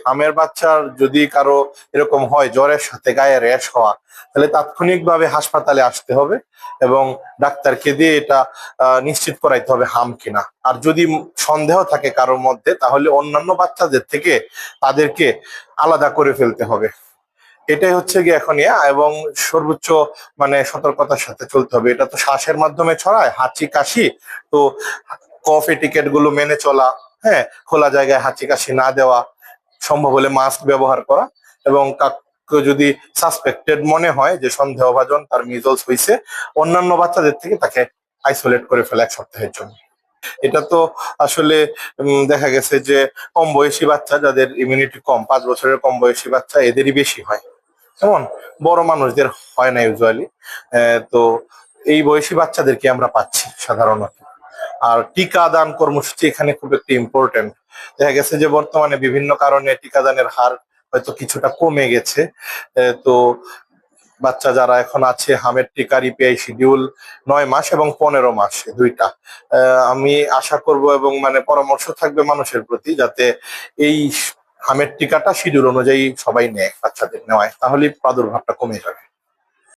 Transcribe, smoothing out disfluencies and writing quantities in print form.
হামের বাচ্চার যদি কারো এরকম হয় জ্বরের সাথে গায়ে র্যাশ হওয়া, তাহলে তাৎক্ষণিকভাবে হাসপাতালে আসতে হবে এবং ডাক্তারকে দিয়ে এটা নিশ্চিত করাইতে হবে হাম কিনা। আর যদি সন্দেহ থাকে কারোর মধ্যে, তাহলে অন্যান্য বাচ্চাদের থেকে তাদেরকে আলাদা করে ফেলতে হবে। এটাই হচ্ছে গিয়ে এখন এবং সর্বোচ্চ মানে সতর্কতার সাথে চলতে হবে। এটা তো শ্বাসের মাধ্যমে ছড়ায়, হাঁচি কাশি, তো কফ এটিকেট গুলো মেনে চলা, হ্যাঁ, খোলা জায়গায় হাঁচি কাশি না দেওয়া, সম্ভব হলে মাস্ক ব্যবহার করা, এবং কাউকে যদি সাসপেক্টেড মনে হয় যে সন্দেহভাজন তার মিজলস হয়েছে, অন্যান্য বাচ্চাদের থেকে তাকে আইসোলেট করে ফেলা 1 সপ্তাহের জন্য। এটা তো আসলে দেখা গেছে যে কম বয়সী বাচ্চা, যাদের ইমিউনিটি কম, 5 বছরের কম বয়সী বাচ্চা, এদেরই বেশি হয়, যেমন বড় মানুষদের হয় না ইউজুয়ালি। তো এই বয়সী বাচ্চাদেরকে আমরা পাচ্ছি সাধারণত। আর টিকা দান কর্মসূচি এখানে খুব একটি ইম্পর্টেন্ট। দেখা গেছে যে বর্তমানে বিভিন্ন কারণে টিকাদানের হার হয়তো কিছুটা কমে গেছে। তো বাচ্চা যারা এখন আছে, হামের টিকার ইপিআই শিডিউল 9 মাস এবং 15 মাস, দুইটা। আমি আশা করব এবং মানে পরামর্শ থাকবে মানুষের প্রতি, যাতে এই হামের টিকাটা শিডিউল অনুযায়ী সবাই নেয়, বাচ্চাদের নেওয়ায়, তাহলে প্রাদুর্ভাবটা কমে যাবে।